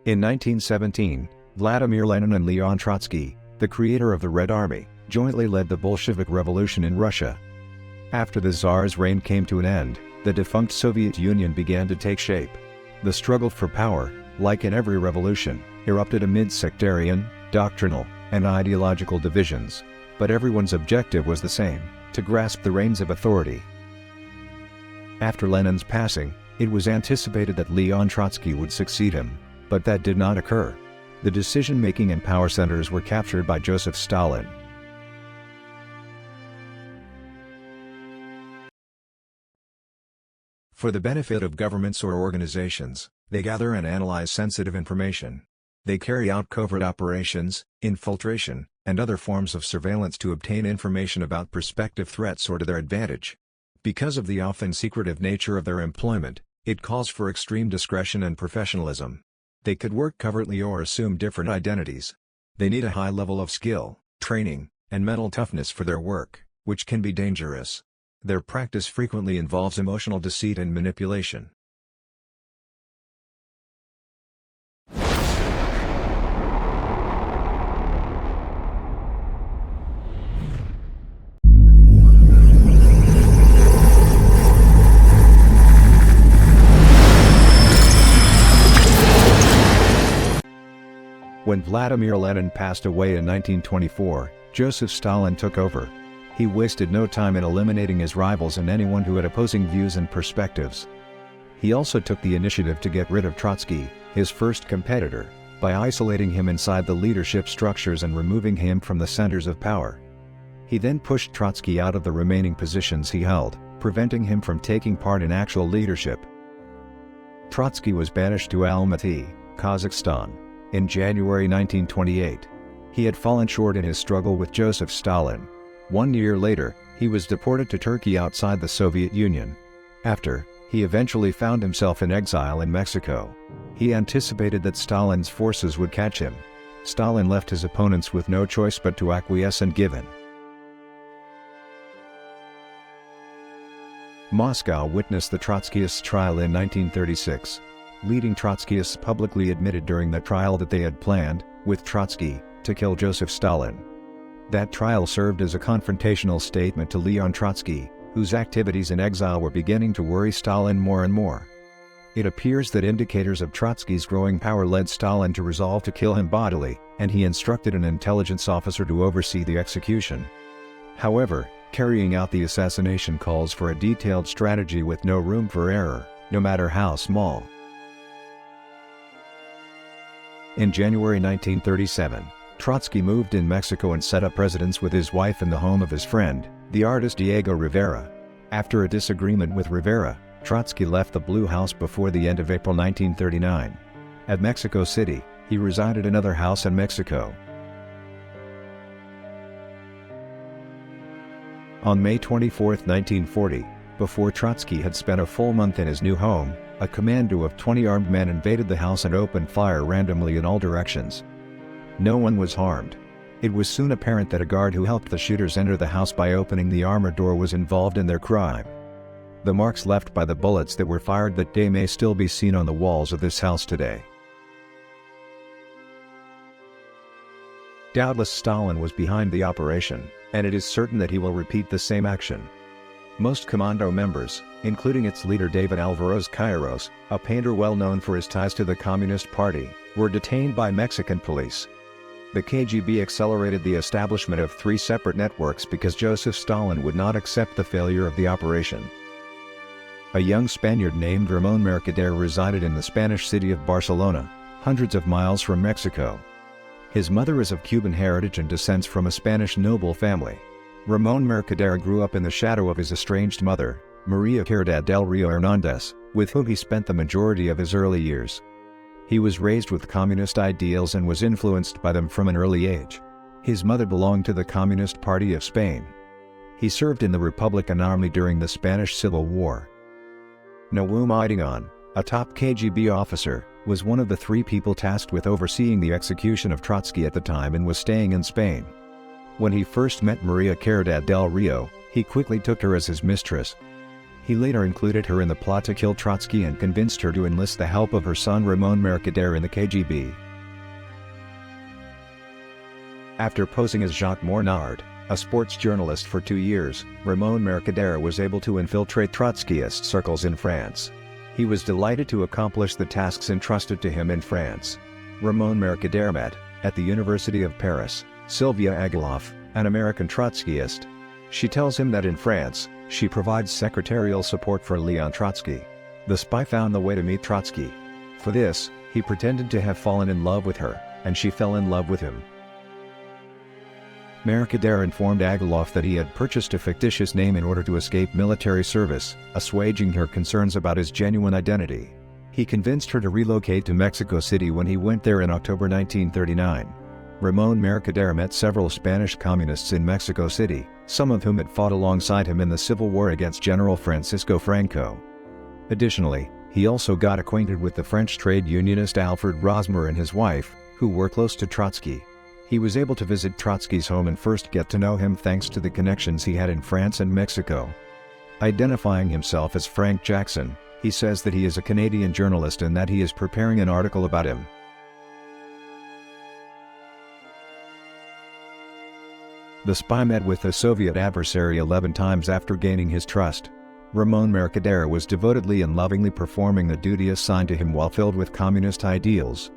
In 1917, Vladimir Lenin and Leon Trotsky, the creator of the Red Army, jointly led the Bolshevik Revolution in Russia. After the Tsar's reign came to an end, the defunct Soviet Union began to take shape. The struggle for power, like in every revolution, erupted amid sectarian, doctrinal, and ideological divisions, but everyone's objective was the same: to grasp the reins of authority. After Lenin's passing, it was anticipated that Leon Trotsky would succeed him, but that did not occur. The decision-making and power centers were captured by Joseph Stalin. For the benefit of governments or organizations, they gather and analyze sensitive information. They carry out covert operations, infiltration, and other forms of surveillance to obtain information about prospective threats or to their advantage. Because of the often secretive nature of their employment, it calls for extreme discretion and professionalism. They could work covertly or assume different identities. They need a high level of skill, training, and mental toughness for their work, which can be dangerous. Their practice frequently involves emotional deceit and manipulation. When Vladimir Lenin passed away in 1924, Joseph Stalin took over. He wasted no time in eliminating his rivals and anyone who had opposing views and perspectives. He also took the initiative to get rid of Trotsky, his first competitor, by isolating him inside the leadership structures and removing him from the centers of power. He then pushed Trotsky out of the remaining positions he held, preventing him from taking part in actual leadership. Trotsky was banished to Almaty, Kazakhstan, in January 1928. He had fallen short in his struggle with Joseph Stalin. 1 year later, he was deported to Turkey outside the Soviet Union. After, he eventually found himself in exile in Mexico. He anticipated that Stalin's forces would catch him. Stalin left his opponents with no choice but to acquiesce and give in. Moscow witnessed the Trotskyists' trial in 1936. Leading Trotskyists publicly admitted during the trial that they had planned, with Trotsky, to kill Joseph Stalin. That trial served as a confrontational statement to Leon Trotsky, whose activities in exile were beginning to worry Stalin more and more. It appears that indicators of Trotsky's growing power led Stalin to resolve to kill him bodily, and he instructed an intelligence officer to oversee the execution. However, carrying out the assassination calls for a detailed strategy with no room for error, no matter how small. In January 1937, Trotsky moved in Mexico and set up residence with his wife in the home of his friend, the artist Diego Rivera. After a disagreement with Rivera, Trotsky left the Blue House before the end of April 1939. At Mexico City, he resided in another house in Mexico. On May 24, 1940, before Trotsky had spent a full month in his new home, a commando of 20 armed men invaded the house and opened fire randomly in all directions. No one was harmed. It was soon apparent that a guard who helped the shooters enter the house by opening the armored door was involved in their crime. The marks left by the bullets that were fired that day may still be seen on the walls of this house today. Doubtless Stalin was behind the operation, and it is certain that he will repeat the same action. Most commando members, including its leader David Alvarez Queiroz, a painter well known for his ties to the Communist Party, were detained by Mexican police. The KGB accelerated the establishment of 3 separate networks because Joseph Stalin would not accept the failure of the operation. A young Spaniard named Ramón Mercader resided in the Spanish city of Barcelona, hundreds of miles from Mexico. His mother is of Cuban heritage and descends from a Spanish noble family. Ramón Mercader grew up in the shadow of his estranged mother, María Caridad del Rio Hernández, with whom he spent the majority of his early years. He was raised with communist ideals and was influenced by them from an early age. His mother belonged to the Communist Party of Spain. He served in the Republican Army during the Spanish Civil War. Naum Idigon, a top KGB officer, was one of the 3 people tasked with overseeing the execution of Trotsky at the time and was staying in Spain. When he first met María Caridad del Rio, he quickly took her as his mistress. He later included her in the plot to kill Trotsky and convinced her to enlist the help of her son Ramón Mercader in the KGB. After posing as Jacques Mornard, a sports journalist for 2 years, Ramón Mercader was able to infiltrate Trotskyist circles in France. He was delighted to accomplish the tasks entrusted to him in France. Ramón Mercader met, at the University of Paris, Sylvia Aguiloff, an American Trotskyist. She tells him that in France, she provides secretarial support for Leon Trotsky. The spy found the way to meet Trotsky. For this, he pretended to have fallen in love with her, and she fell in love with him. Mercader informed Aguiloff that he had purchased a fictitious name in order to escape military service, assuaging her concerns about his genuine identity. He convinced her to relocate to Mexico City when he went there in October 1939. Ramón Mercader met several Spanish communists in Mexico City, some of whom had fought alongside him in the civil war against General Francisco Franco. Additionally, he also got acquainted with the French trade unionist Alfred Rosmer and his wife, who were close to Trotsky. He was able to visit Trotsky's home and first get to know him thanks to the connections he had in France and Mexico. Identifying himself as Frank Jackson, he says that he is a Canadian journalist and that he is preparing an article about him. The spy met with the Soviet adversary 11 times after gaining his trust. Ramón Mercader was devotedly and lovingly performing the duty assigned to him while filled with communist ideals.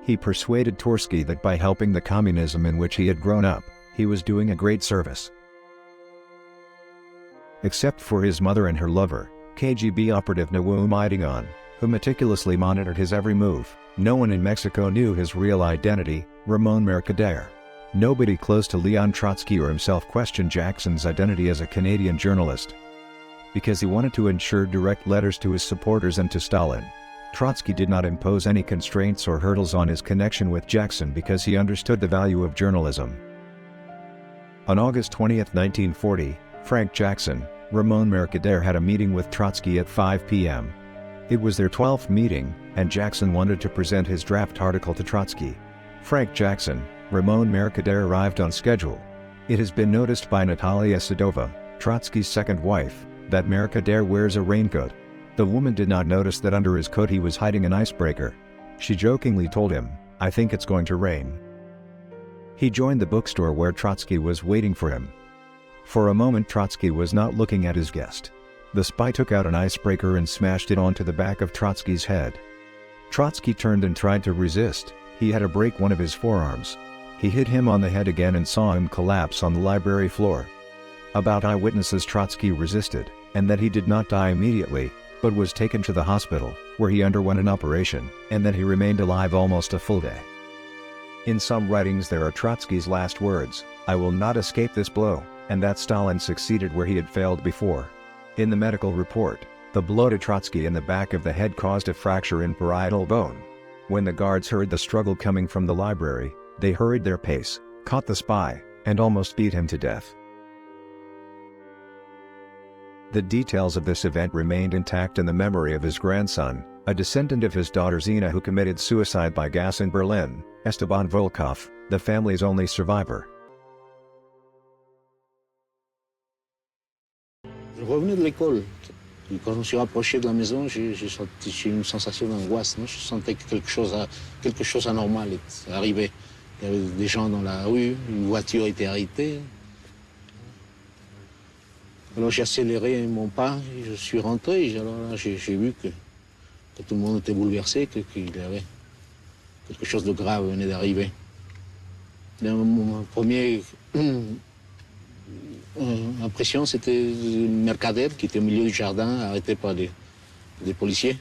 He persuaded Trotsky that by helping the communism in which he had grown up, he was doing a great service. Except for his mother and her lover, KGB operative Naum Idigon, who meticulously monitored his every move, no one in Mexico knew his real identity, Ramón Mercader. Nobody close to Leon Trotsky or himself questioned Jackson's identity as a Canadian journalist. Because he wanted to ensure direct letters to his supporters and to Stalin, Trotsky did not impose any constraints or hurdles on his connection with Jackson because he understood the value of journalism. On August 20, 1940, Frank Jackson, Ramón Mercader had a meeting with Trotsky at 5 p.m. It was their 12th meeting, and Jackson wanted to present his draft article to Trotsky. Frank Jackson, Ramón Mercader arrived on schedule. It has been noticed by Natalia Sadova, Trotsky's second wife, that Mercader wears a raincoat. The woman did not notice that under his coat he was hiding an icebreaker. She jokingly told him, "I think it's going to rain." He joined the bookstore where Trotsky was waiting for him. For a moment Trotsky was not looking at his guest. The spy took out an icebreaker and smashed it onto the back of Trotsky's head. Trotsky turned and tried to resist. He had to break one of his forearms. He hit him on the head again and saw him collapse on the library floor. About eyewitnesses Trotsky resisted, and that he did not die immediately, but was taken to the hospital, where he underwent an operation, and that he remained alive almost a full day. In some writings there are Trotsky's last words, "I will not escape this blow," and that Stalin succeeded where he had failed before. In the medical report, the blow to Trotsky in the back of the head caused a fracture in parietal bone. When the guards heard the struggle coming from the library, they hurried their pace, caught the spy, and almost beat him to death. The details of this event remained intact in the memory of his grandson, a descendant of his daughter Zina who committed suicide by gas in Berlin, Esteban Volkov, the family's only survivor. Je revenais de l'école. Et quand je me suis rapproché de la maison, j'ai eu une sensation d'angoisse. Je sentais que quelque chose d'anormal arrivait. Il y avait des gens dans la rue, une voiture était arrêtée. Alors j'ai accéléré mon pas, et je suis rentré, alors là j'ai vu que tout le monde était bouleversé, qu'il y avait quelque chose de grave venait d'arriver. Mon première impression, c'était Mercader qui était au milieu du jardin, arrêté par des policiers.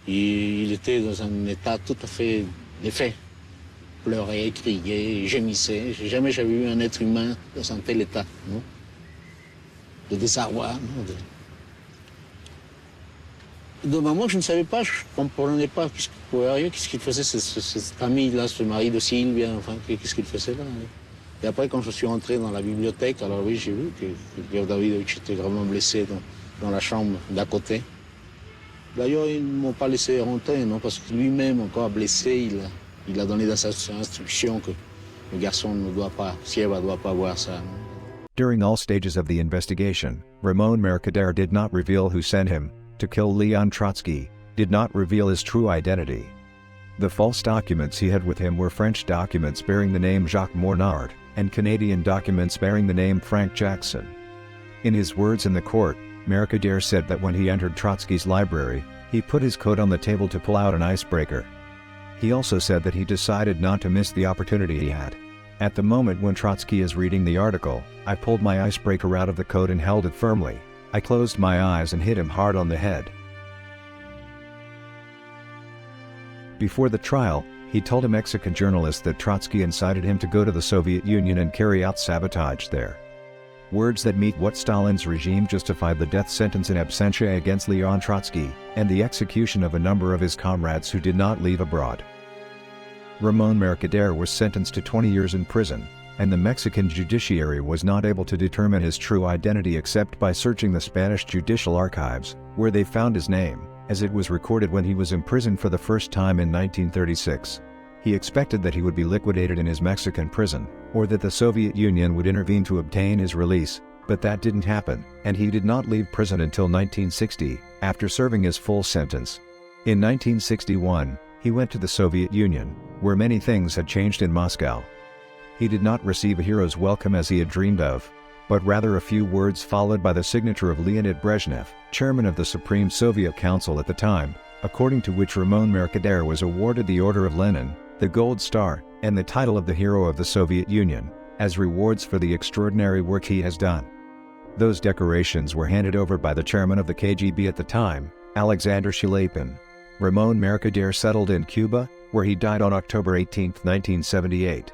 Et il était dans un état tout à fait défait. Pleurait, criait, gémissait. Jamais j'avais vu un être humain dans un tel état, non? De désarroi. De maman, je ne savais pas, je ne comprenais pas qu'est-ce qu'il faisait, cette famille-là, ce mari de Sylvia, enfin, qu'est-ce qu'il faisait là. Et après, quand je suis rentré dans la bibliothèque, alors oui, j'ai vu que Pierre Davidovitch était gravement blessé dans la chambre d'à côté. D'ailleurs, ils ne m'ont pas laissé rentrer, non, parce que lui-même, encore blessé, il a donné dans sa instruction que le garçon ne doit pas, Sieva ne doit pas voir ça. Non. During all stages of the investigation, Ramón Mercader did not reveal who sent him to kill Leon Trotsky, did not reveal his true identity. The false documents he had with him were French documents bearing the name Jacques Mornard, and Canadian documents bearing the name Frank Jackson. In his words in the court, Mercader said that when he entered Trotsky's library, he put his coat on the table to pull out an icebreaker. He also said that he decided not to miss the opportunity he had. At the moment when Trotsky is reading the article, I pulled my icebreaker out of the coat and held it firmly. I closed my eyes and hit him hard on the head. Before the trial, he told a Mexican journalist that Trotsky incited him to go to the Soviet Union and carry out sabotage there. Words that meet what Stalin's regime justified the death sentence in absentia against Leon Trotsky, and the execution of a number of his comrades who did not leave abroad. Ramón Mercader was sentenced to 20 years in prison, and the Mexican judiciary was not able to determine his true identity except by searching the Spanish judicial archives, where they found his name, as it was recorded when he was imprisoned for the first time in 1936. He expected that he would be liquidated in his Mexican prison, or that the Soviet Union would intervene to obtain his release, but that didn't happen, and he did not leave prison until 1960, after serving his full sentence. In 1961, he went to the Soviet Union, where many things had changed in Moscow. He did not receive a hero's welcome as he had dreamed of, but rather a few words followed by the signature of Leonid Brezhnev, chairman of the Supreme Soviet Council at the time, according to which Ramón Mercader was awarded the Order of Lenin, the Gold Star, and the title of the Hero of the Soviet Union, as rewards for the extraordinary work he has done. Those decorations were handed over by the chairman of the KGB at the time, Alexander Shelepin. Ramón Mercader settled in Cuba, where he died on October 18, 1978.